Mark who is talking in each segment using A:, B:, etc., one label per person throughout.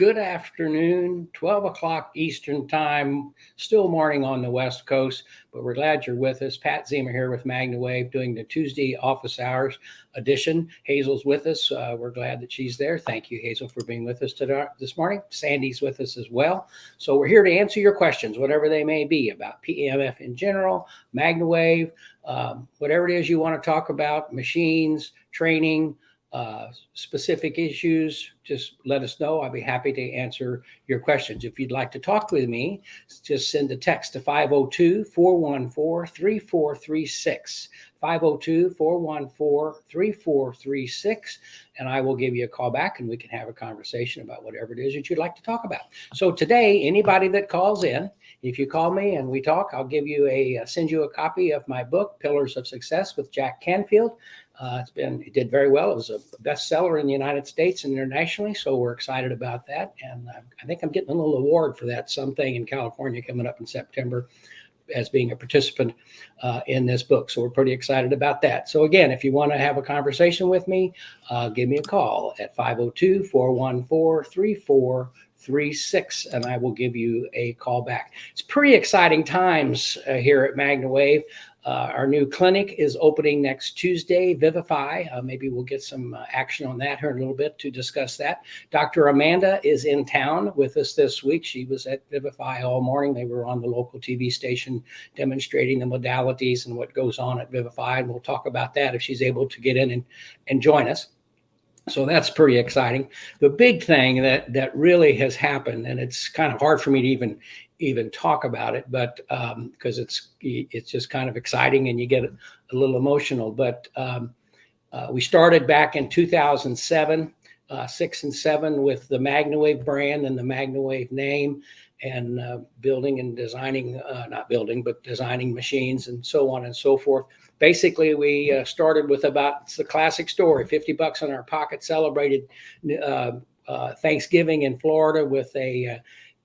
A: good afternoon, 12 o'clock Eastern time, still morning on the West Coast, but we're glad you're with us. Pat Ziemer here with MagnaWave doing the Tuesday office hours edition. Hazel's with us. We're glad that she's there. Thank you, Hazel, for being with us today, this morning. Sandy's with us as well. So we're here to answer your questions, whatever they may be, about PEMF in general, MagnaWave, whatever it is you want to talk about, machines, training, specific issues, just let us know. I'll be happy to answer your questions. If you'd like to talk with me, just send a text to 502-414-3436, 502-414-3436, and I will give you a call back and we can have a conversation about whatever it is that you'd like to talk about. So today, anybody that calls in, if you call me and we talk, I'll give you send you a copy of my book, Pillars of Success with Jack Canfield. It did very well. It was a bestseller in the United States and internationally, so we're excited about that. And I think I'm getting a little award for that, something in California coming up in September as being a participant in this book. So we're pretty excited about that. So again, if you want to have a conversation with me, give me a call at 502-414-3436, and I will give you a call back. It's pretty exciting times here at MagnaWave. Our new clinic is opening next Tuesday, Vivify. Maybe we'll get some action on that here in a little bit to discuss that. Dr. Amanda is in town with us this week. She was at Vivify all morning. They were on the local TV station demonstrating the modalities and what goes on at Vivify. And we'll talk about that if she's able to get in and join us. So that's pretty exciting. The big thing that really has happened, and it's kind of hard for me to even talk about it, but because it's just kind of exciting and you get a little emotional. But we started back in 2007, 6 and 7 with the MagnaWave brand and the MagnaWave name, and building and designing, designing machines and so on and so forth. Basically, we started with it's the classic story, $50 in our pocket, celebrated Thanksgiving in Florida with a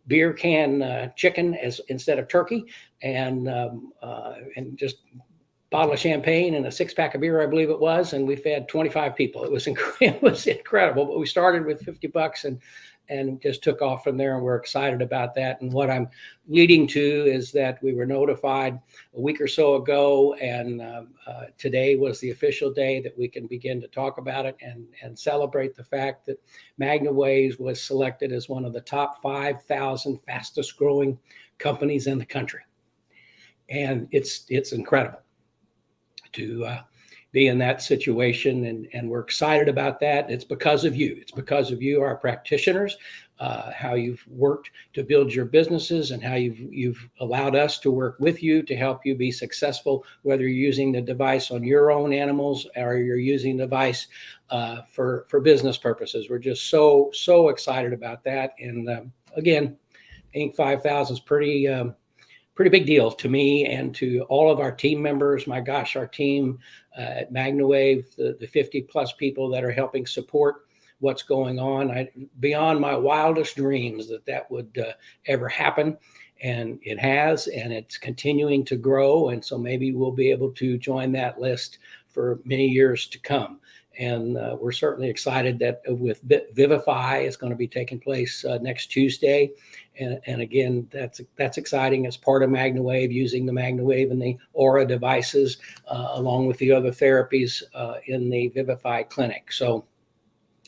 A: beer can chicken instead of turkey, and just bottle of champagne and a 6-pack of beer, I believe it was, and we fed 25 people. It was incredible. But we started with $50 and just took off from there, and we're excited about that. And what I'm leading to is that we were notified a week or so ago, and today was the official day that we can begin to talk about it and celebrate the fact that MagnaWave was selected as one of the top 5,000 fastest growing companies in the country. And it's incredible to be in that situation, and we're excited about that. It's because of you. It's because of you, our practitioners, how you've worked to build your businesses, and how you've allowed us to work with you to help you be successful, whether you're using the device on your own animals or you're using the device for business purposes. We're just so excited about that. And again, Inc. 5,000 is pretty big deal to me and to all of our team members. My gosh, our team at MagnaWave, the 50 plus people that are helping support what's going on. Beyond my wildest dreams that would ever happen. And it has, and it's continuing to grow. And so maybe we'll be able to join that list for many years to come. And we're certainly excited that with Vivify is going to be taking place next Tuesday. And again, that's exciting as part of MagnaWave, using the MagnaWave and the Aura devices, along with the other therapies in the Vivify clinic. So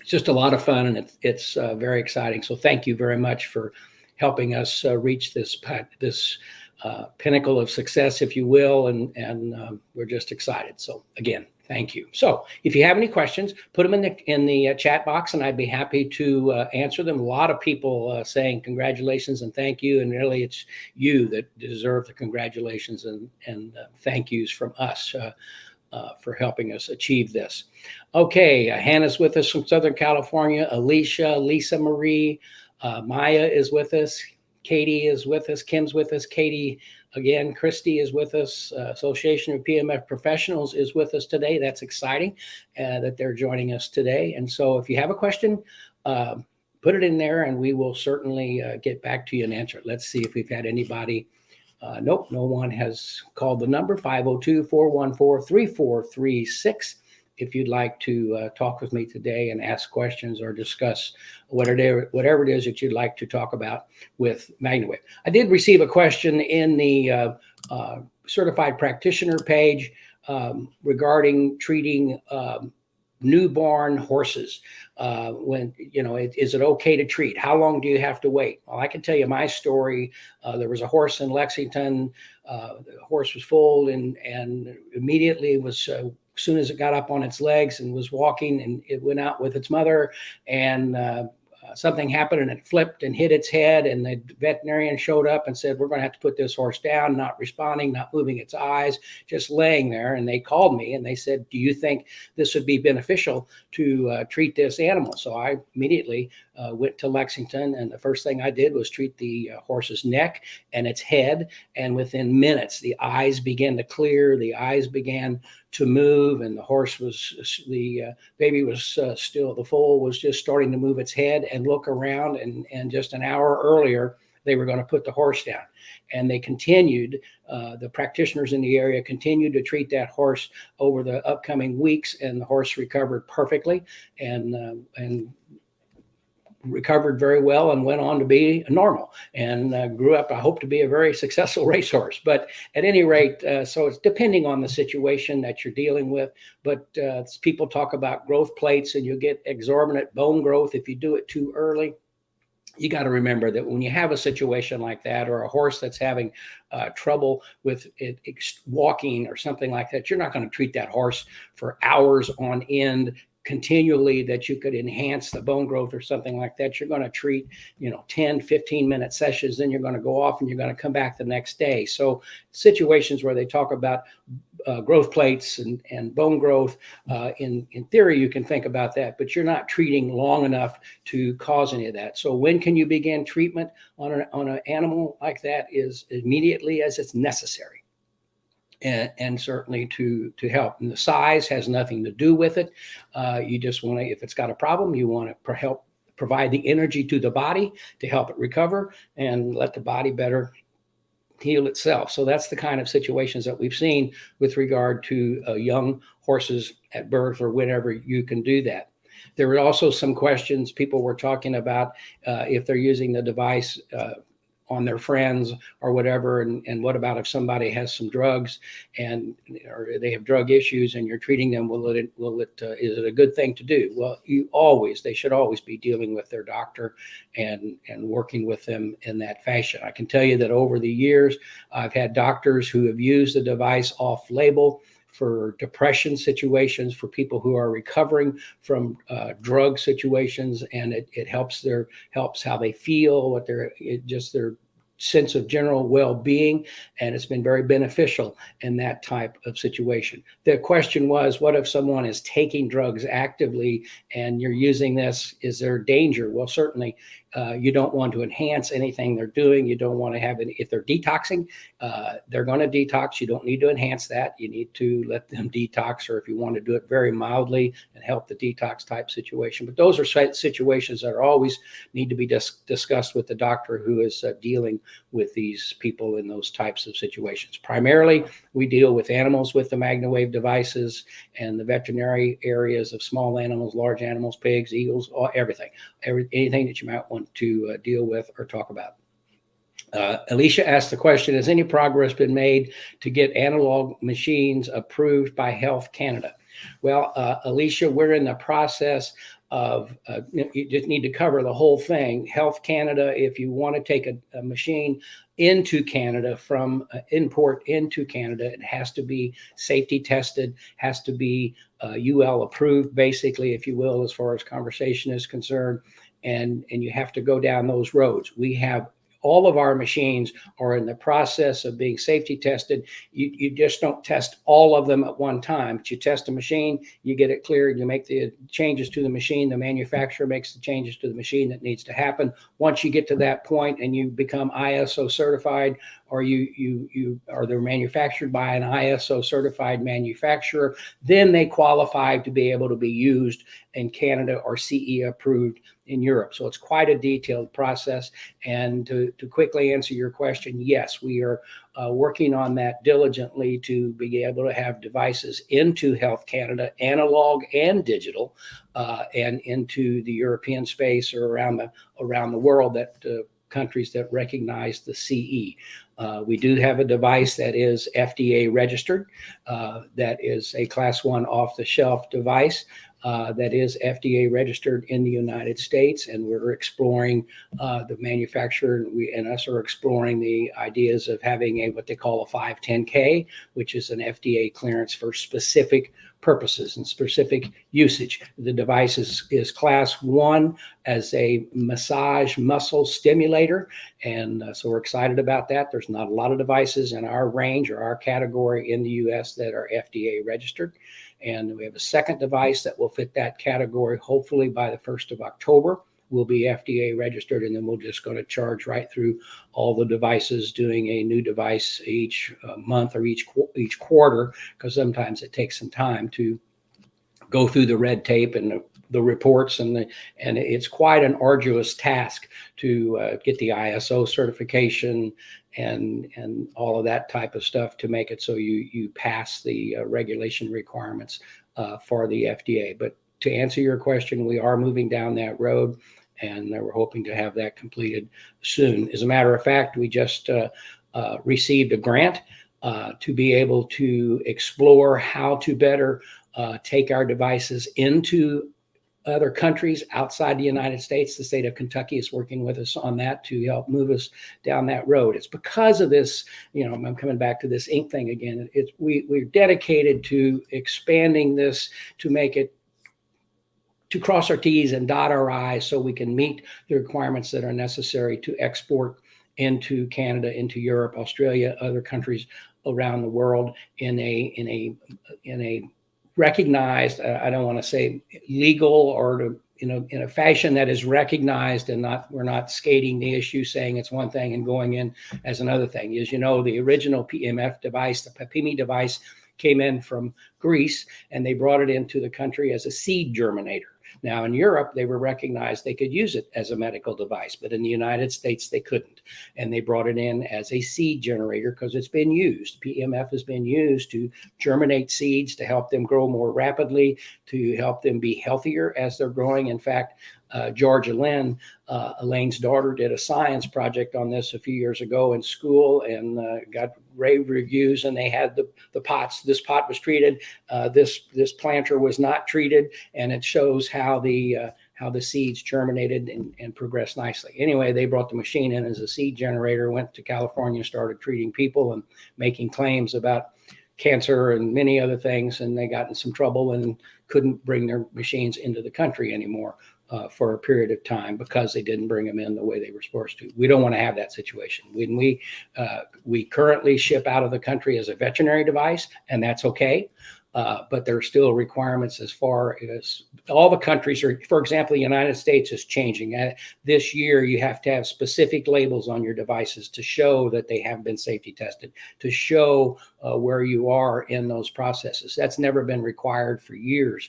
A: it's just a lot of fun, and it's very exciting. So thank you very much for helping us reach this pinnacle of success, if you will. And we're just excited. So again, thank you. So if you have any questions, put them in the chat box, and I'd be happy to answer them. A lot of people saying congratulations and thank you, and really it's you that deserve the congratulations and thank yous from us for helping us achieve this. Okay, Hannah's with us from Southern California. Alicia, Lisa Marie, Maya is with us. Katie is with us. Kim's with us. Katie again. Christy is with us. Association of PMF Professionals is with us today. That's exciting that they're joining us today. And so if you have a question, put it in there and we will certainly get back to you and answer it. Let's see if we've had anybody. Nope, no one has called the number, 502-414-3436. if you'd like to talk with me today and ask questions or discuss whatever it is that you'd like to talk about with MagnaWave. I did receive a question in the certified practitioner page regarding treating newborn horses. When, is it okay to treat? How long do you have to wait? Well, I can tell you my story. There was a horse in Lexington. The horse was foaled and immediately was, as soon as it got up on its legs and was walking, and it went out with its mother, and something happened and it flipped and hit its head, and the veterinarian showed up and said, we're going to have to put this horse down, not responding, not moving its eyes, just laying there. And they called me and they said, do you think this would be beneficial to treat this animal? So I immediately went to Lexington, and the first thing I did was treat the horse's neck and its head. And within minutes, the eyes began to clear, the eyes began to move, and the horse was, the baby was still, the foal was just starting to move its head and look around. And just an hour earlier, they were going to put the horse down. And they continued, the practitioners in the area continued to treat that horse over the upcoming weeks, and the horse recovered perfectly and recovered very well and went on to be normal and grew up, I hope, to be a very successful racehorse. But at any rate, so it's depending on the situation that you're dealing with. But people talk about growth plates, and you get exorbitant bone growth if you do it too early. You got to remember that when you have a situation like that, or a horse that's having trouble with it walking or something like that, you're not going to treat that horse for hours on end continually, that you could enhance the bone growth or something like that. You're going to treat, 10, 15-minute sessions, then you're going to go off and you're going to come back the next day. So situations where they talk about growth plates and bone growth, in theory, you can think about that, but you're not treating long enough to cause any of that. So when can you begin treatment on an animal like that? Is immediately as it's necessary. And certainly to help. And the size has nothing to do with it. You just want to, if it's got a problem, you want to help provide the energy to the body to help it recover and let the body better heal itself. So that's the kind of situations that we've seen with regard to young horses at birth or whenever you can do that. There were also some questions people were talking about if they're using the device on their friends or whatever, and what about if somebody has some drugs or they have drug issues and you're treating them? Is it a good thing to do? Well, they should always be dealing with their doctor and working with them in that fashion. I can tell you that over the years, I've had doctors who have used the device off-label for depression situations, for people who are recovering from drug situations, and it helps how they feel, their sense of general well-being, and it's been very beneficial in that type of situation. The question was, what if someone is taking drugs actively and you're using this? Is there danger? Well, certainly you don't want to enhance anything they're doing. You don't want to have any, if they're detoxing, they're going to detox. You don't need to enhance that. You need to let them detox, or if you want to do it very mildly and help the detox type situation. But those are situations that are always need to be discussed with the doctor who is dealing with these people in those types of situations. Primarily, we deal with animals with the MagnaWave devices, and the veterinary areas of small animals, large animals, pigs, eagles, everything, anything that you might want to deal with or talk about. Alicia asked the question, has any progress been made to get analog machines approved by Health Canada? Well, Alicia, we're in the process of, you just need to cover the whole thing. Health Canada, if you want to take a machine into Canada from import into Canada, it has to be safety tested, has to be UL approved, basically, if you will, as far as conversation is concerned. And you have to go down those roads. We have all of our machines are in the process of being safety tested. You just don't test all of them at one time, but you test a machine, you get it cleared, you make the changes to the machine, the manufacturer makes the changes to the machine that needs to happen. Once you get to that point and you become ISO certified or they're manufactured by an ISO certified manufacturer, then they qualify to be able to be used in Canada or CE approved in Europe. So it's quite a detailed process. And to quickly answer your question, yes, we are working on that diligently to be able to have devices into Health Canada, analog and digital, and into the European space or around the world, that countries that recognize the CE. We do have a device that is FDA registered, that is a Class 1 off-the-shelf device, that is FDA registered in the United States, and we're exploring, the manufacturer and us are exploring the ideas of having what they call a 510K, which is an FDA clearance for specific purposes and specific usage. The device is Class 1 as a massage muscle stimulator, and so we're excited about that. There's not a lot of devices in our range or our category in the US that are FDA registered. And we have a second device that will fit that category. Hopefully by the 1st of October, will be FDA registered, and then we're just going to charge right through all the devices, doing a new device each month or each quarter, because sometimes it takes some time to go through the red tape and the reports, and it's quite an arduous task to get the ISO certification and all of that type of stuff to make it so you pass the regulation requirements for the FDA. But to answer your question, we are moving down that road, and we're hoping to have that completed soon. As a matter of fact, we just received a grant to be able to explore how to better take our devices into other countries outside the United States. The state of Kentucky is working with us on that to help move us down that road. It's because of this, I'm coming back to this ink thing again. We're dedicated to expanding this to make it, to cross our T's and dot our I's so we can meet the requirements that are necessary to export into Canada, into Europe, Australia, other countries around the world in a recognized, I don't want to say legal, or in a fashion that is recognized, and we're not skating the issue, saying it's one thing and going in as another thing. As you know, the original PMF device, the PAPIMI device, came in from Greece, and they brought it into the country as a seed germinator. Now in Europe, they were recognized they could use it as a medical device, but in the United States, they couldn't. And they brought it in as a seed generator because it's been used. PMF has been used to germinate seeds, to help them grow more rapidly, to help them be healthier as they're growing. In fact, Georgia Lynn, Elaine's daughter, did a science project on this a few years ago in school, and got rave reviews. And they had the pots. This pot was treated. This planter was not treated, and it shows how the seeds germinated and progressed nicely. Anyway, they brought the machine in as a seed generator, went to California, started treating people and making claims about cancer and many other things, and they got in some trouble and couldn't bring their machines into the country anymore for a period of time because they didn't bring them in the way they were supposed to. We don't want to have that situation. When we currently ship out of the country as a veterinary device, and that's okay. But there are still requirements as far as all the countries are. For example, the United States is changing. This year, you have to have specific labels on your devices to show that they have been safety tested, to show where you are in those processes. That's never been required for years.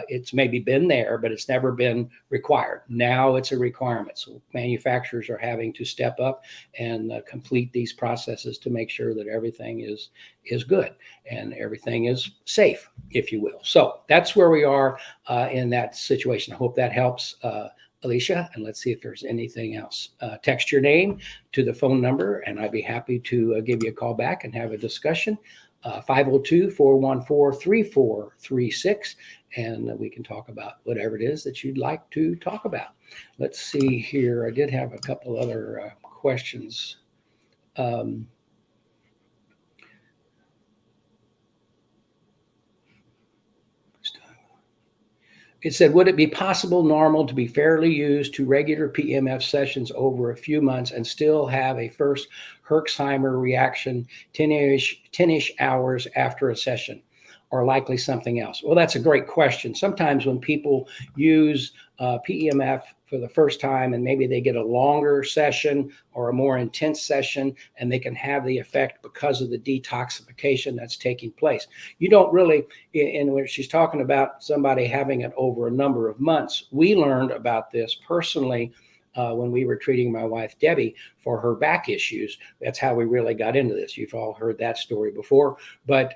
A: It's maybe been there, but it's never been required. Now it's a requirement. So manufacturers are having to step up and complete these processes to make sure that everything is good and everything is safe, if you will. So that's where we are in that situation. I hope that helps, Alicia, and let's see if there's anything else. Text your name to the phone number, and I'd be happy to give you a call back and have a discussion. 502-414-3436, and we can talk about whatever it is that you'd like to talk about. Let's see here. I did have a couple other questions. It said, would it be possible to be fairly used to regular PMF sessions over a few months and still have a first Herxheimer reaction 10-ish hours after a session? or likely something else? Well, that's a great question. Sometimes when people use PEMF for the first time and maybe they get a longer session or a more intense session, and they can have the effect because of the detoxification that's taking place. You don't really, in when she's talking about somebody having it over a number of months, we learned about this personally when we were treating my wife, Debbie, for her back issues. That's how we really got into this. You've all heard that story before. But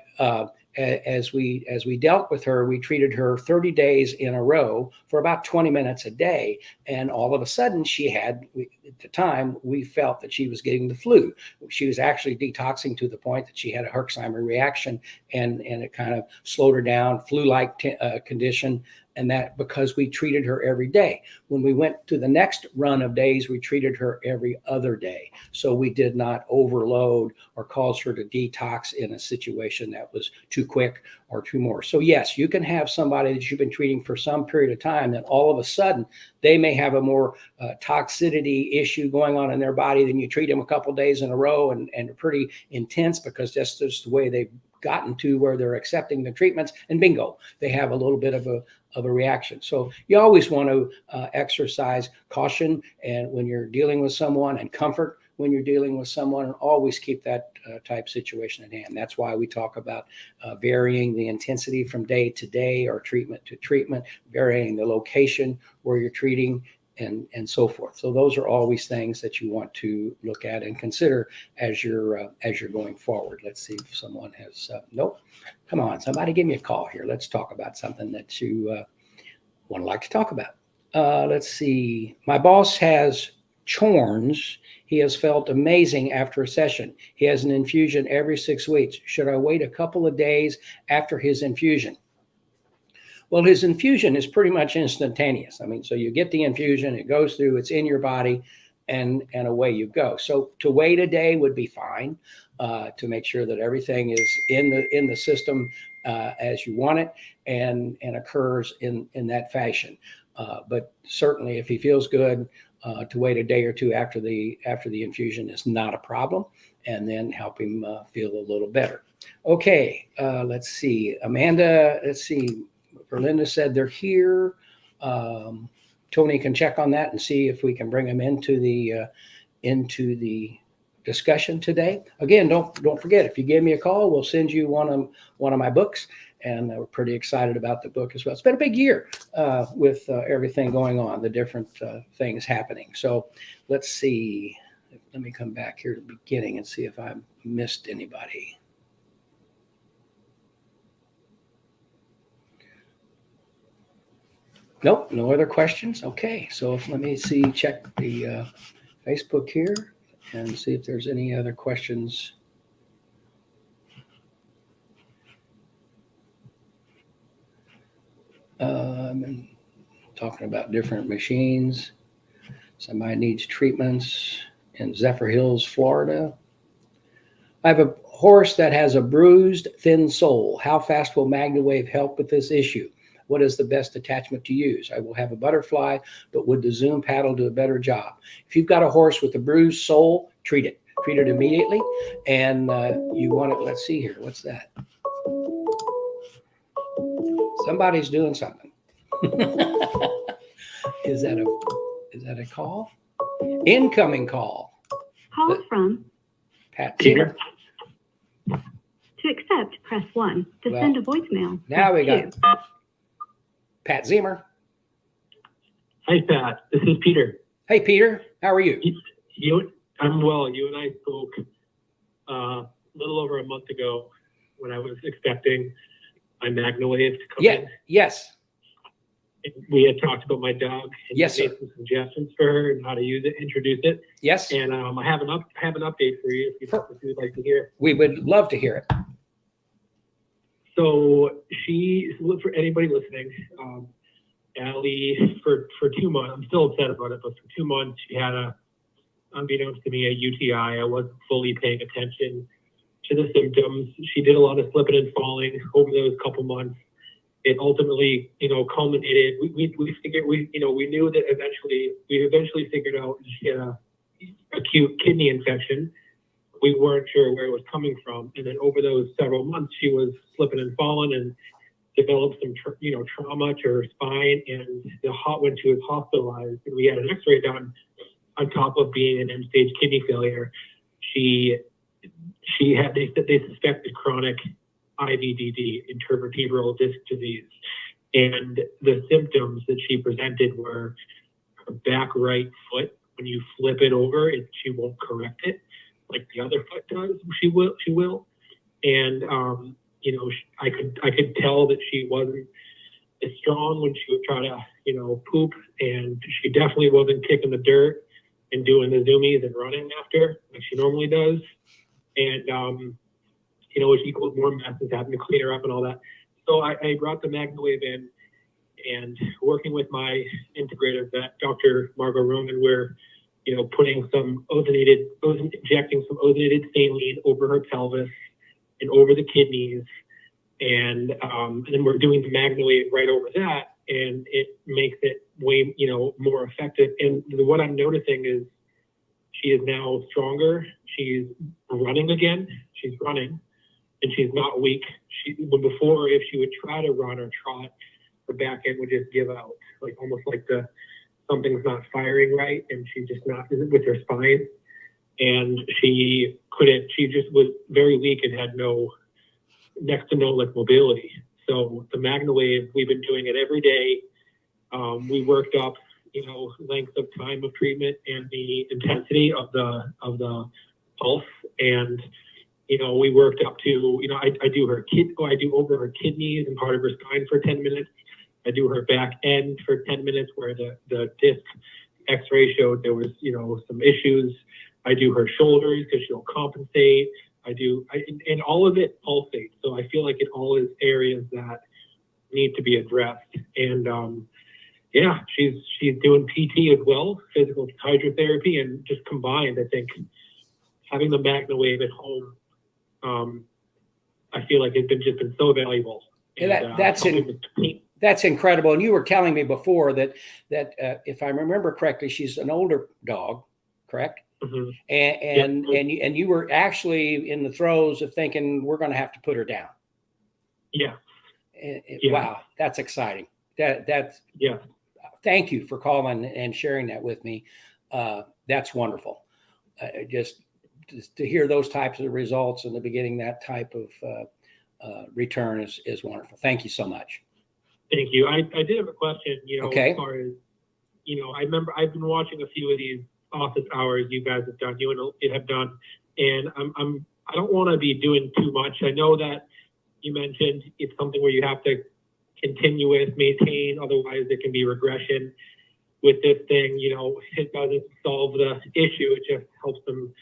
A: as we dealt with her, we treated her 30 days in a row for about 20 minutes a day. And all of a sudden she had, at the time, we felt that she was getting the flu. She was actually detoxing to the point that she had a Herxheimer reaction, and it kind of slowed her down, flu-like condition. And that because we treated her every day. When we went to the next run of days, we treated her every other day. So we did not overload or cause her to detox in a situation that was too quick or too more. So yes, you can have somebody that you've been treating for some period of time, that all of a sudden they may have a more toxicity issue going on in their body than you treat them a couple of days in a row, and pretty intense, because that's just the way they've gotten to where they're accepting the treatments, and bingo, they have a little bit of a reaction. So you always want to exercise caution and when you're dealing with someone, and comfort when you're dealing with someone, and always keep that type situation at hand. That's why we talk about varying the intensity from day to day or treatment to treatment, varying the location where you're treating, and so forth. So those are always things that you want to look at and consider as you're going forward. Let's see if someone has nope. Come on, somebody give me a call here. Let's talk about something that you would like to talk about. Let's see. My boss has chorns. He has felt amazing after a session. He has an infusion every 6 weeks. Should I wait a couple of days after his infusion? Well, his infusion is pretty much instantaneous. I mean, so you get the infusion, it goes through, it's in your body, and away you go. So to wait a day would be fine, to make sure that everything is in the system as you want it, and occurs in that fashion. But certainly, if he feels good, to wait a day or two after the infusion is not a problem, and then help him feel a little better. Okay, let's see. Amanda, let's see. Verlinda said they're here. Tony can check on that and see if we can bring them into the discussion today. Again, don't forget, if you give me a call, we'll send you one of my books, and we're pretty excited about the book as well. It's been a big year with everything going on, the different things happening. So let's see. Let me come back here to the beginning and see if I missed anybody. Nope, no other questions. Okay, so let me see, check the Facebook here and see if there's any other questions. I'm talking about different machines. Somebody needs treatments in Zephyr Hills, Florida. I have a horse that has a bruised, thin sole. How fast will MagnaWave help with this issue? What is the best attachment to use? I will have a butterfly, but would the Zoom paddle do a better job? If you've got a horse with a bruised sole, treat it. Treat it immediately. And you want it, let's see here. What's that? Somebody's doing something. Is that a call? Incoming call.
B: Call from
A: Pat Ziemer.
B: To accept, press 1. To send a voicemail.
A: Now we got Pat Ziemer.
C: Hi, Pat. This is Peter.
A: Hey, Peter. How are you?
C: I'm well. You and I spoke a little over a month ago when I was expecting my MagnaWave to come in.
A: Yes.
C: And we had talked about my dog. And
A: yes,
C: made some suggestions for her and how to use it, introduce it.
A: Yes.
C: And I have an update for you if you'd like to hear.
A: We would love to hear it.
C: So for anybody listening, Allie, for 2 months, I'm still upset about it, but for 2 months, she had unbeknownst to me, a UTI. I wasn't fully paying attention to the symptoms. She did a lot of slipping and falling over those couple months. It ultimately, culminated. We knew that we eventually figured out she had a acute kidney infection, we weren't sure where it was coming from. And then over those several months, she was slipping and falling and developed some, trauma to her spine. And when she was hospitalized, and we had an X-ray done on top of being an end-stage kidney failure, they suspected chronic IVDD, intervertebral disc disease. And the symptoms that she presented were her back right foot. When you flip it over, she won't correct it like the other foot does. She will. And, I could tell that she wasn't as strong when she would try to, poop. And she definitely wasn't kicking the dirt and doing the zoomies and running after like she normally does. And, which equals more messes, having to clean her up and all that. So I brought the MagnaWave in, and working with my integrator vet, Dr. Margot Roman, we're, injecting some ozonated saline over her pelvis and over the kidneys. And then we're doing the MagnaWave right over that, and it makes it way, more effective. And what I'm noticing is she is now stronger. She's running again. She's running, and she's not weak. Before, if she would try to run or trot, her back end would just give out, like almost like something's not firing right, and she's just not with her spine. And she couldn't. She just was very weak and had next to no mobility. So the MagnaWave, we've been doing it every day. We worked up, length of time of treatment and the intensity of the pulse. And, we worked up to, I do over her kidneys and part of her spine for 10 minutes. I do her back end for 10 minutes where the disc X-ray showed there was, some issues. I do her shoulders because she'll compensate. And all of it pulsates. So I feel like it all is areas that need to be addressed. And she's doing PT as well, physical hydrotherapy, and just combined, I think having the MagnaWave at home, I feel like it's been so valuable.
A: And that's incredible. And you were telling me before that if I remember correctly, she's an older dog, correct? Mm-hmm. And you were actually in the throes of thinking we're going to have to put her down.
C: Yeah.
A: Wow, that's exciting. That's Thank you for calling and sharing that with me. That's wonderful. Just to hear those types of results and to be getting that type of return is wonderful. Thank you so much.
C: Thank you. I did have a question.
A: Okay.
C: As far as I remember I've been watching a few of these office hours you guys have done, you have done, and I don't want to be doing too much. I know that you mentioned it's something where you have to continue with, maintain, otherwise there can be regression with this thing. It doesn't solve the issue, it just helps them,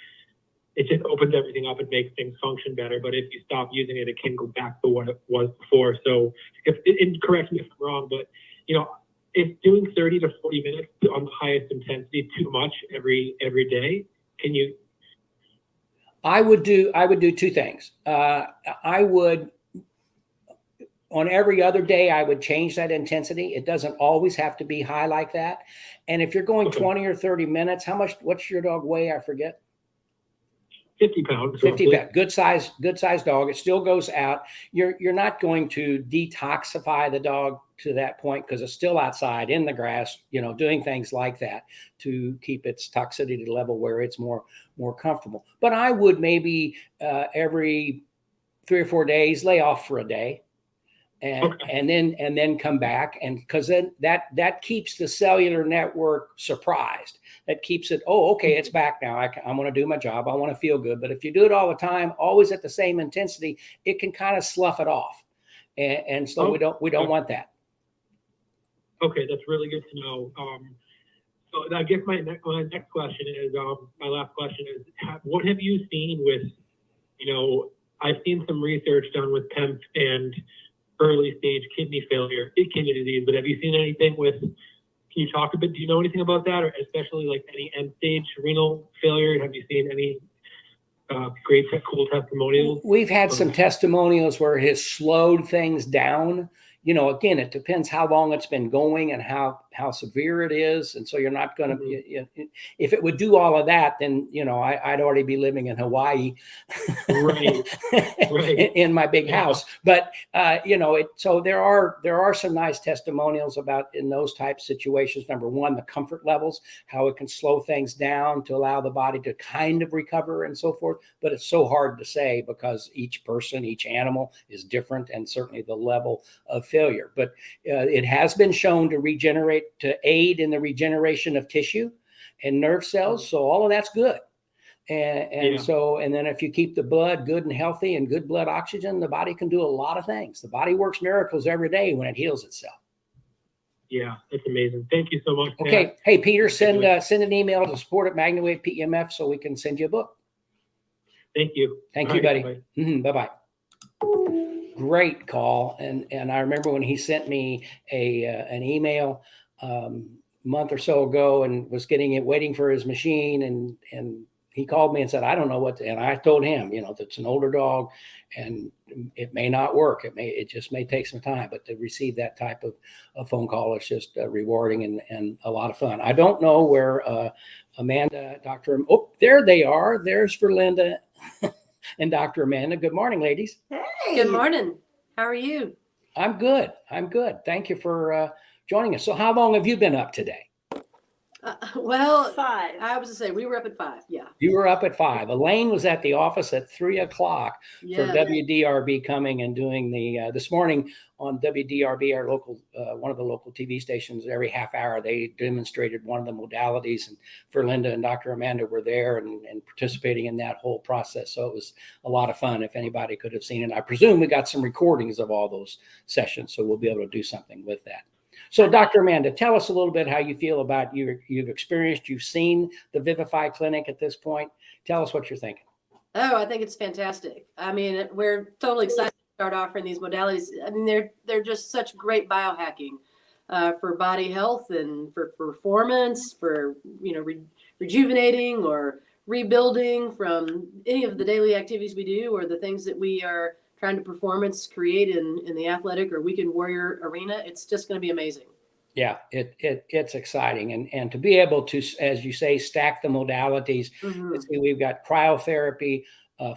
C: it just opens everything up and makes things function better. But if you stop using it, it can go back to what it was before. So correct me if I'm wrong, but is doing 30 to 40 minutes on the highest intensity too much every day? Can you?
A: I would do two things. I would, on every other day, I would change that intensity. It doesn't always have to be high like that. And if you're going 20 or 30 minutes, what's your dog weigh? I forget.
C: 50 pounds.
A: 50 pounds. Good size dog. It still goes out. You're not going to detoxify the dog to that point because it's still outside in the grass, doing things like that to keep its toxicity level where it's more comfortable. But I would maybe every 3 or 4 days lay off for a day. And then come back, and because then that keeps the cellular network surprised. That keeps it, it's back now. I want to do my job. I want to feel good. But if you do it all the time, always at the same intensity, it can kind of slough it off, and so we don't want that.
C: Okay, that's really good to know. So I guess my next question is, my last question is, what have you seen with, I've seen some research done with PEMF and early stage kidney disease, but have you seen anything with, can you talk a bit, do you know anything about that, or especially like any end stage renal failure? Have you seen any great cool testimonials?
A: We've had some testimonials where it has slowed things down. Again, it depends how long it's been going and how how severe it is. And so you're not going to,
C: Mhm.
A: if it would do all of that, then, I'd already be living in Hawaii
C: Right.
A: in my big
C: Yeah.
A: house. But, so there are some nice testimonials about in those type situations. Number one, the comfort levels, how it can slow things down to allow the body to kind of recover and so forth. But it's so hard to say because each person, each animal is different, and certainly the level of failure. But it has been shown to aid in the regeneration of tissue and nerve cells. So all of that's good. And then if you keep the blood good and healthy and good blood oxygen, the body can do a lot of things. The body works miracles every day when it heals itself.
C: Yeah, that's amazing. Thank you so much.
A: Okay.
C: Pat.
A: Hey, Peter, send an email to support@MagnaWave PEMF so we can send you a book.
C: Thank you.
A: Thank
C: All
A: you,
C: right,
A: buddy. Bye-bye. Great call. And I remember when he sent me an email month or so ago and was waiting for his machine, and he called me and said, I don't know what to, and I told him, it's an older dog and it may not work. It just may take some time, but to receive that type of phone call is just rewarding and a lot of fun. I don't know where Amanda, there they are. There's Verlinda and Dr. Amanda. Good morning, ladies.
D: Hey. Good morning. How are you?
A: I'm good. Thank you for joining us. So how long have you been up today?
D: Well,
E: 5.
D: I was to say we were up at 5. Yeah.
A: You were up at 5. Elaine was at the office at 3:00 for WDRB coming and doing this morning on WDRB, our local, one of the local TV stations. Every half hour they demonstrated one of the modalities, and Verlinda and Dr. Amanda were there and participating in that whole process. So it was a lot of fun. If anybody could have seen it, I presume we got some recordings of all those sessions, so we'll be able to do something with that. So, Dr. Amanda, tell us a little bit how you feel about you've seen the Vivify clinic at this point. Tell us what you're thinking.
D: Oh, I think it's fantastic. I mean, we're totally excited to start offering these modalities. I mean, they're just such great biohacking for body health and for performance, for rejuvenating or rebuilding from any of the daily activities we do or the things that we are trying to performance create in the athletic or weekend warrior arena. It's just going to be amazing.
A: Yeah, it's exciting. And to be able to, as you say, stack the modalities.
D: Mm-hmm.
A: Let's see, we've got cryotherapy,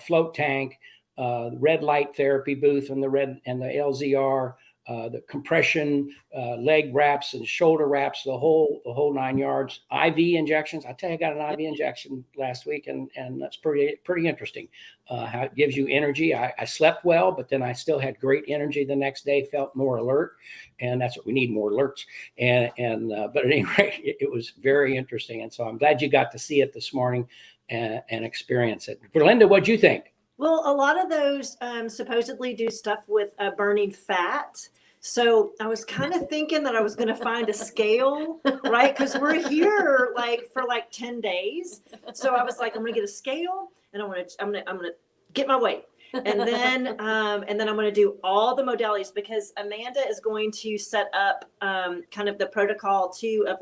A: float tank, red light therapy booth and the LZR, the compression, leg wraps and shoulder wraps, the whole 9 yards. IV injections. I tell you, I got an IV injection last week, and that's pretty interesting. How it gives you energy. I slept well, but then I still had great energy the next day. Felt more alert, and that's what we need, more alerts. But at any rate, it was very interesting, and so I'm glad you got to see it this morning and experience it. Verlinda, what'd you think?
E: Well, a lot of those supposedly do stuff with burning fat. So I was kind of thinking that I was going to find a scale, right? Because we're here for 10 days. So I was like, I'm going to get a scale, and I'm going to get my weight, and then I'm going to do all the modalities, because Amanda is going to set up kind of the protocol too of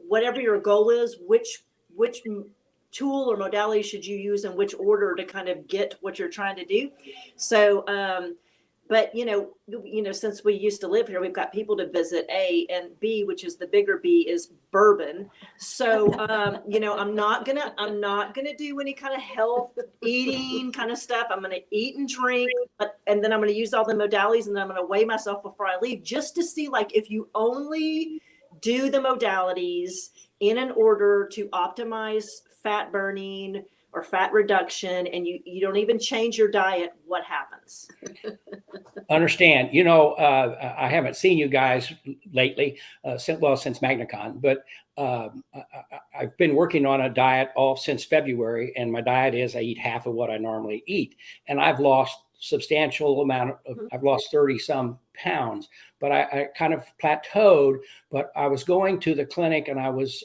E: whatever your goal is, which tool or modality should you use in which order to kind of get what you're trying to do. So, but since we used to live here, we've got people to visit. A and B, which is the bigger B, is bourbon. So, I'm not gonna do any kind of health eating kind of stuff. I'm gonna eat and drink, and then I'm gonna use all the modalities, and then I'm gonna weigh myself before I leave, just to see if you only do the modalities in an order to optimize fat burning or fat reduction, and you don't even change your diet, what happens?
A: Understand. I haven't seen you guys lately, since MagnaCon, but I've been working on a diet since February, and my diet is I eat half of what I normally eat, and I've lost substantial amount of, I've lost 30 some pounds, but I kind of plateaued. But I was going to the clinic, and I was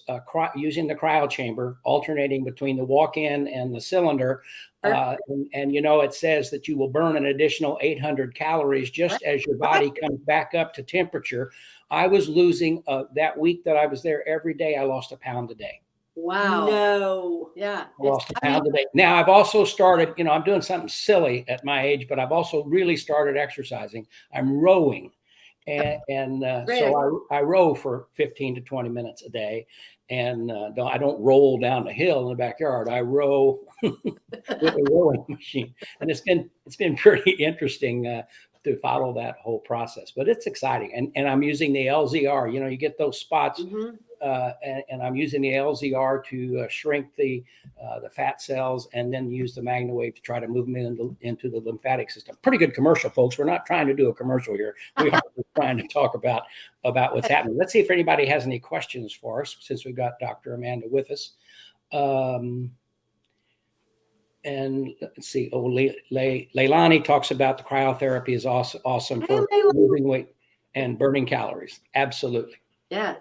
A: using the cryo chamber, alternating between the walk-in and the cylinder. And it says that you will burn an additional 800 calories just as your body comes back up to temperature. I was losing that week that I was there every day. I lost a pound a day.
D: Wow.
E: No.
D: Yeah.
A: I lost a pound a day. Now I've also started, I'm doing something silly at my age, but I've also really started exercising. I'm rowing, And
D: Great.
A: so I row for 15 to 20 minutes a day, and I don't roll down the hill in the backyard. I row with a rowing machine, and it's been pretty interesting to follow that whole process. But it's exciting, and I'm using the LZR. You get those spots.
D: Mhm.
A: And I'm using the LZR to shrink the fat cells, and then use the MagnaWave to try to move them into the lymphatic system. Pretty good commercial, folks. We're not trying to do a commercial here. We are trying to talk about what's happening. Let's see if anybody has any questions for us, since we've got Dr. Amanda with us. And let's see. Oh, Leilani talks about the cryotherapy is awesome for losing weight and burning calories. Absolutely.
D: Yeah.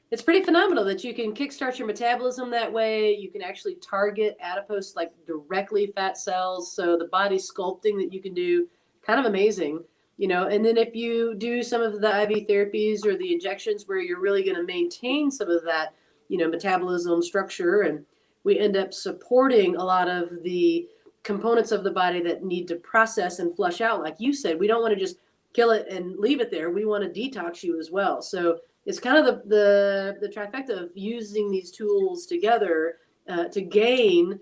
D: It's pretty phenomenal that you can kickstart your metabolism that way. You can actually target adipose, like directly fat cells. So the body sculpting that you can do, kind of amazing, and then if you do some of the IV therapies or the injections where you're really going to maintain some of that, metabolism structure, and we end up supporting a lot of the components of the body that need to process and flush out. Like you said, we don't want to just kill it and leave it there. We want to detox you as well. So it's kind of the trifecta of using these tools together to gain,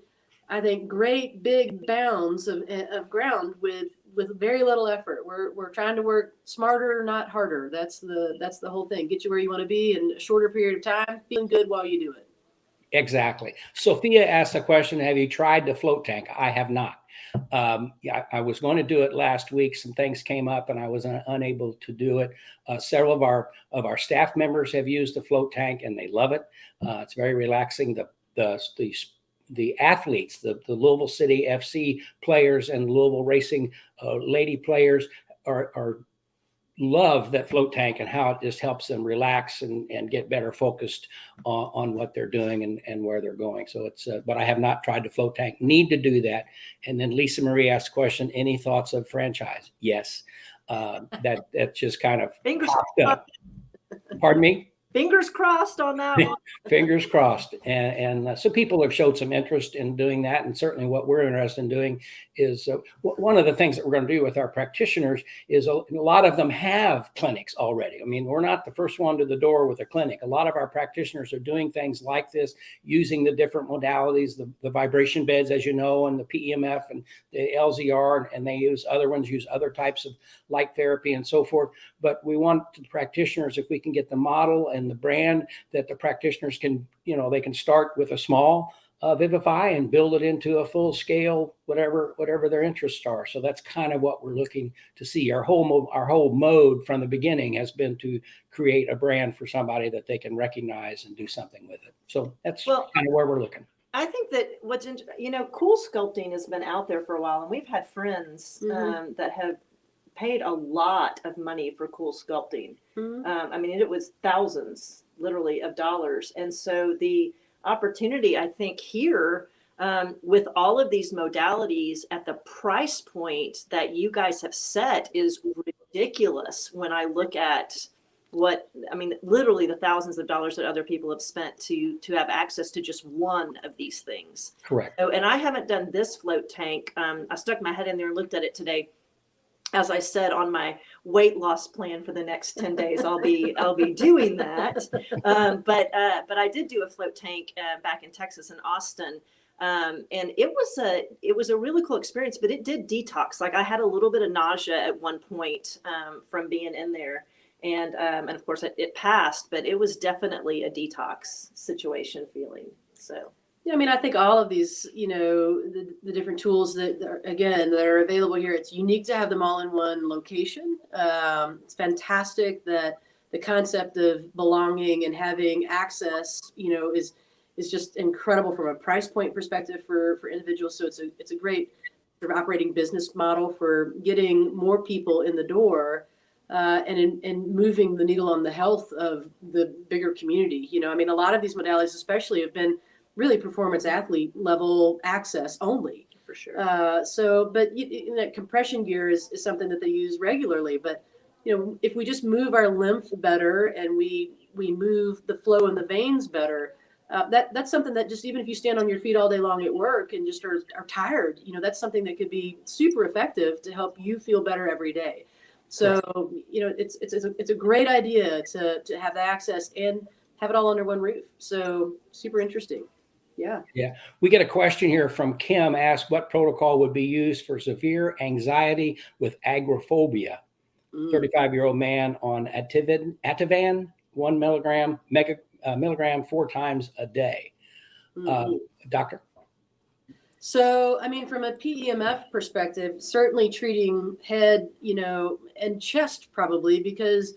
D: I think, great big bounds of ground with very little effort. We're trying to work smarter, not harder. That's the whole thing. Get you where you want to be in a shorter period of time, feeling good while you do it.
A: Exactly. Sophia asked the question, have you tried the float tank? I have not. I was going to do it last week. Some things came up and I was unable to do it. Several of our staff members have used the float tank and they love it. It's very relaxing. The athletes, the Louisville City FC players and Louisville Racing lady players are love that float tank and how it just helps them relax and get better focused on what they're doing and where they're going. So it's, but I have not tried the float tank. Need to do that. And then Lisa Marie asked a question, any thoughts of franchise? Yes. That's just kind of popped up. Pardon me?
E: Fingers crossed on that one.
A: Fingers crossed. And so people have showed some interest in doing that. And certainly what we're interested in doing is one of the things that we're going to do with our practitioners is a lot of them have clinics already. I mean, we're not the first one to the door with a clinic. A lot of our practitioners are doing things like this, using the different modalities, the vibration beds, as you know, and the PEMF and the LZR, and they use other types of light therapy and so forth. But we want the practitioners, if we can get the model and the brand, that the practitioners can, they can start with a small Vivify and build it into a full scale, whatever their interests are. So that's kind of what we're looking to see. Our whole mode from the beginning has been to create a brand for somebody that they can recognize and do something with it. So that's kind of where we're looking.
E: I think that cool sculpting has been out there for a while, and we've had friends that have paid a lot of money for cool sculpting. I mean, it was thousands, literally, of dollars. And so the opportunity, I think, here with all of these modalities at the price point that you guys have set is ridiculous when I look at literally the thousands of dollars that other people have spent to have access to just one of these things.
A: Correct.
E: So, and I haven't done this float tank. I stuck my head in there and looked at it today. As I said, on my weight loss plan for the next 10 days, I'll be doing that. But I did do a float tank back in Texas, in Austin. And it was a really cool experience, but it did detox. Like, I had a little bit of nausea at one point from being in there. And of course it passed, but it was definitely a detox situation feeling. So.
D: Yeah, I mean, I think all of these, the different tools that are available here, it's unique to have them all in one location. It's fantastic that the concept of belonging and having access, is just incredible from a price point perspective for individuals. So it's a great sort of operating business model for getting more people in the door and moving the needle on the health of the bigger community. I mean, a lot of these modalities especially have been really performance athlete level access only.
E: For sure.
D: But that compression gear is something that they use regularly. But, if we just move our lymph better and we move the flow in the veins better, that's something that just, even if you stand on your feet all day long at work and just are tired, that's something that could be super effective to help you feel better every day. So, it's a great idea to have the access and have it all under one roof. So super interesting. Yeah.
A: Yeah. We get a question here from Kim, asked what protocol would be used for severe anxiety with agoraphobia. 35-year-old man on Ativan, 1 milligram 4 times a day. Doctor?
D: So, from a PEMF perspective, certainly treating head, and chest probably, because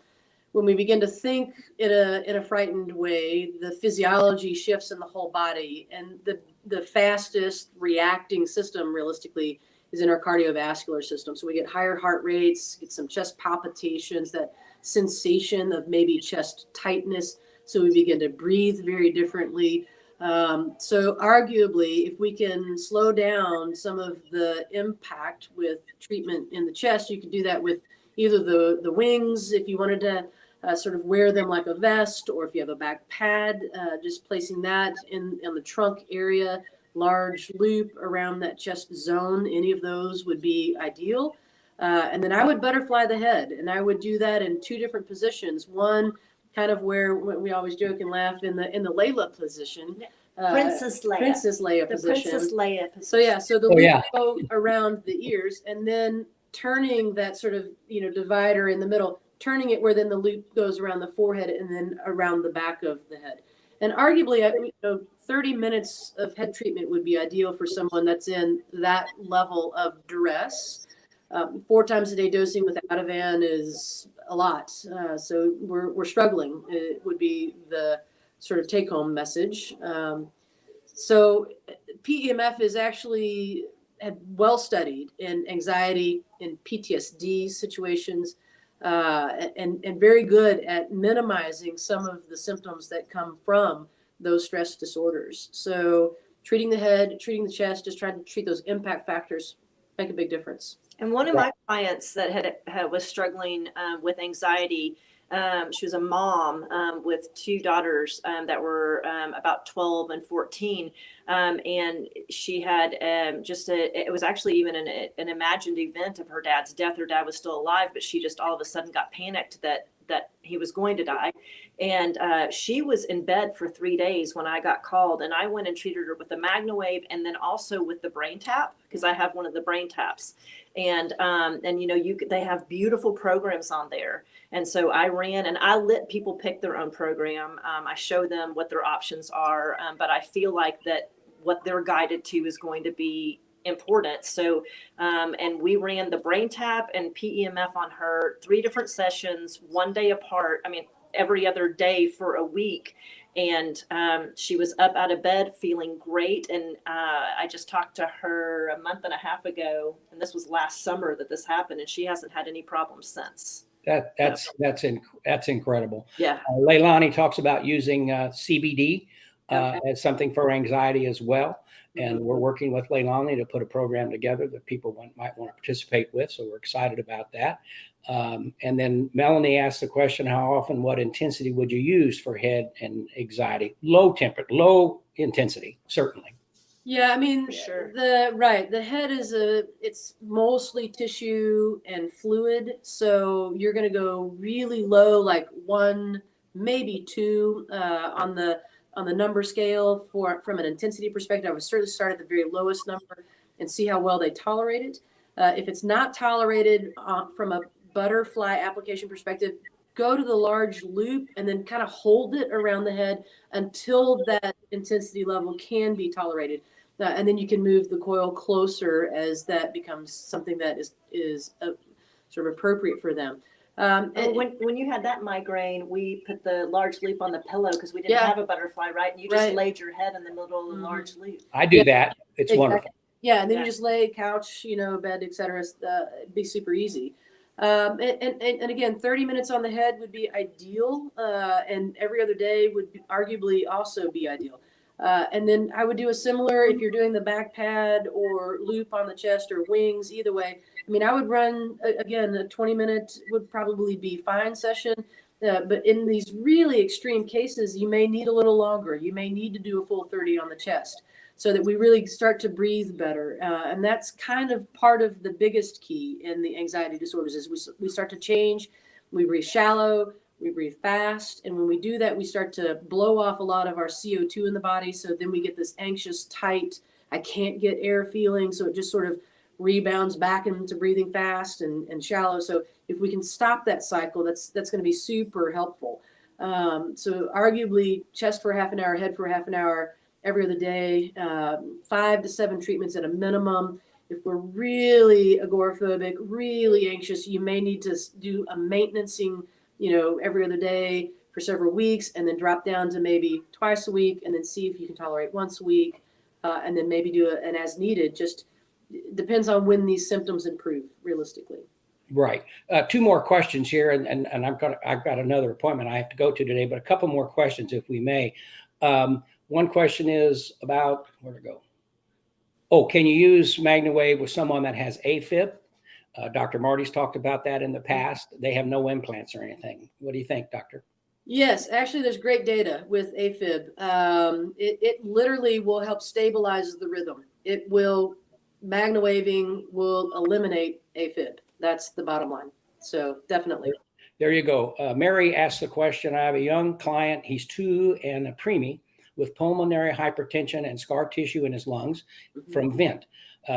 D: when we begin to think in a frightened way, the physiology shifts in the whole body, and the fastest reacting system realistically is in our cardiovascular system. So we get higher heart rates, get some chest palpitations, that sensation of maybe chest tightness. So we begin to breathe very differently. So arguably, if we can slow down some of the impact with treatment in the chest, you can do that with either the wings, if you wanted to sort of wear them like a vest, or if you have a back pad, just placing that in the trunk area, large loop around that chest zone. Any of those would be ideal. And then I would butterfly the head, and I would do that in 2 different positions. One, kind of where we always joke and laugh in the Layla position.
E: Princess Leia.
D: Princess Leia
E: The
D: position.
E: Princess Leia position.
D: So yeah, so the loop go around the ears, and then turning that sort of divider in the middle, turning it where then the loop goes around the forehead and then around the back of the head. And arguably, 30 minutes of head treatment would be ideal for someone that's in that level of duress. 4 times a day dosing with Ativan is a lot. So we're struggling. It would be the sort of take-home message. So PEMF is actually well studied in anxiety, in PTSD situations, and very good at minimizing some of the symptoms that come from those stress disorders. So treating the head, treating the chest, just trying to treat those impact factors make a big difference.
E: And one of my clients that was struggling with anxiety, she was a mom with 2 daughters that were about 12 and 14. And she had it was actually even an imagined event of her dad's death. Her dad was still alive, but she just all of a sudden got panicked that he was going to die. And she was in bed for 3 days when I got called, and I went and treated her with the MagnaWave and then also with the BrainTap, because I have one of the BrainTaps. And they have beautiful programs on there. And so I ran and I let people pick their own program. I show them what their options are, but I feel like that what they're guided to is going to be important. So, and we ran the BrainTap and PEMF on her 3 different sessions, 1 day apart. Every other day for a week. And she was up out of bed feeling great. And I just talked to her a month and a half ago, and this was last summer that this happened, and she hasn't had any problems since.
A: That's incredible.
E: Yeah.
A: Leilani talks about using CBD as something for anxiety as well. And we're working with Leilani to put a program together that people might want to participate with. So we're excited about that. And then Melanie asked the question, how often, what intensity would you use for head and anxiety? Low intensity, certainly.
D: Yeah,
E: Sure.
D: The head it's mostly tissue and fluid. So you're going to go really low, like 1, maybe 2 on the number scale from an intensity perspective. I would certainly start at the very lowest number and see how well they tolerate it. If it's not tolerated from a butterfly application perspective, go to the large loop and then kind of hold it around the head until that intensity level can be tolerated. And then you can move the coil closer as that becomes something that is sort of appropriate for them.
E: And when you had that migraine, we put the large loop on the pillow because we didn't have a butterfly, right? And you just laid your head in the middle of the large loop.
A: I do that. It's wonderful.
D: Yeah, and then you just lay couch, bed, etc. It'd be super easy. And again, 30 minutes on the head would be ideal, and every other day would arguably also be ideal. And then I would do a similar, if you're doing the back pad or loop on the chest or wings, either way. I would run, again, a 20-minute would probably be fine session. But in these really extreme cases, you may need a little longer. You may need to do a full 30 on the chest. so that we really start to breathe better. And that's kind of part of the biggest key in the anxiety disorders is we start to change, we breathe shallow, we breathe fast. And when we do that, we start to blow off a lot of our CO2 in the body. So then we get this anxious, tight, I can't get air feeling. So it just sort of rebounds back into breathing fast and shallow. So if we can stop that cycle, that's going to be super helpful. So arguably chest for half an hour, head for half an hour, every other day, 5 to 7 treatments at a minimum. If we're really agoraphobic, really anxious, you may need to do a maintenancing, every other day for several weeks, and then drop down to maybe twice a week, and then see if you can tolerate once a week, and then maybe do an as needed. Just depends on when these symptoms improve realistically.
A: Right. 2 more questions here, and I've got another appointment I have to go to today, but a couple more questions if we may. One question is about where to go. Oh, can you use MagnaWave with someone that has AFib? Dr. Marty's talked about that in the past. They have no implants or anything. What do you think, Doctor?
D: Yes, actually, there's great data with AFib. It literally will help stabilize the rhythm. MagnaWaving will eliminate AFib. That's the bottom line. So definitely.
A: There you go. Mary asked the question. I have a young client. He's 2 and a preemie with pulmonary hypertension and scar tissue in his lungs from vent.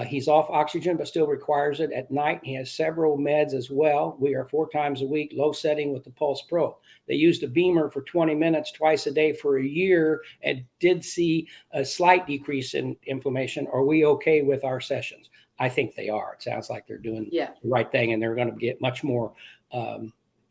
A: He's off oxygen, but still requires it at night. He has several meds as well. We are 4 times a week, low setting with the Pulse Pro. They used a beamer for 20 minutes twice a day for a year and did see a slight decrease in inflammation. Are we okay with our sessions? I think they are. It sounds like they're doing the right thing, and they're going to get much more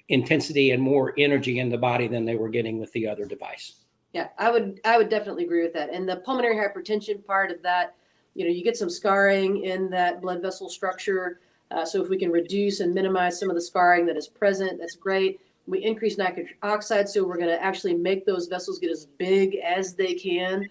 A: intensity and more energy in the body than they were getting with the other device.
D: Yeah, I would definitely agree with that. And the pulmonary hypertension part of that, you get some scarring in that blood vessel structure. So if we can reduce and minimize some of the scarring that is present, that's great. We increase nitric oxide, so we're going to actually make those vessels get as big as they can,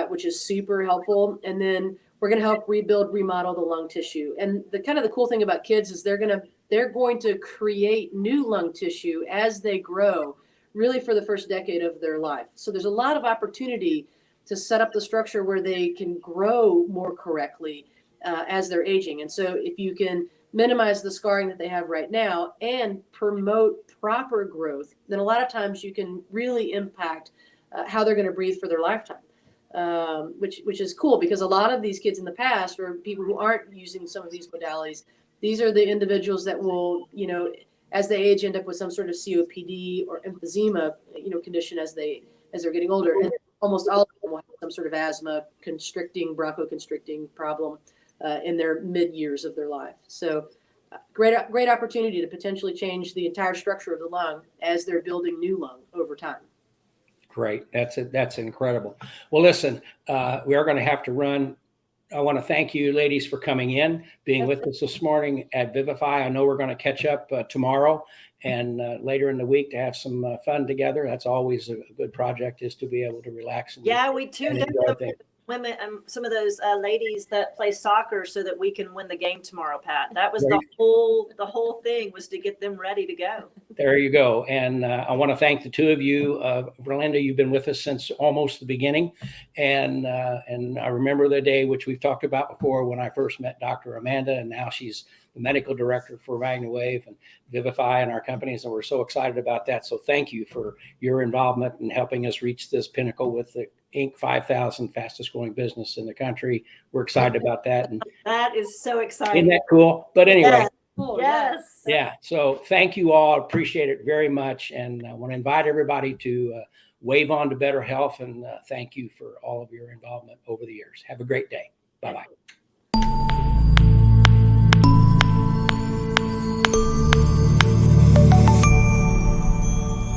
D: which is super helpful. And then we're going to help rebuild, remodel the lung tissue. And the cool thing about kids is they're going to create new lung tissue as they grow, really for the first decade of their life. So there's a lot of opportunity to set up the structure where they can grow more correctly as they're aging. And so if you can minimize the scarring that they have right now and promote proper growth, then a lot of times you can really impact how they're going to breathe for their lifetime, which is cool, because a lot of these kids in the past, or people who aren't using some of these modalities, these are the individuals that will, as they age, end up with some sort of COPD or emphysema, condition as they're getting older. And almost all of them will have some sort of asthma, bronchoconstricting problem in their mid years of their life. So great opportunity to potentially change the entire structure of the lung as they're building new lung over time.
A: Great. That's incredible. Well, listen, we are going to have to run. I want to thank you, ladies, for coming in, being with us this morning at Vivify. I know we're going to catch up tomorrow and later in the week to have some fun together. That's always a good project, is to be able to relax.
E: We tuned in women, some of those ladies that play soccer so that we can win the game tomorrow, Pat. That was the whole thing, was to get them ready to go.
A: There you go. And I want to thank the 2 of you. Verlinda, you've been with us since almost the beginning. And I remember the day, which we've talked about before, when I first met Dr. Amanda, and now she's the medical director for MagnaWave and Vivify and our companies. And we're so excited about that. So thank you for your involvement in helping us reach this pinnacle with the Inc. 5,000 fastest growing business in the country. We're excited about that. And
E: that is so exciting.
A: Isn't that cool? But anyway.
E: Yes. Cool. Yes.
A: Yeah. So thank you all. Appreciate it very much. And I want to invite everybody to wave on to better health. And thank you for all of your involvement over the years. Have a great day. Bye-bye.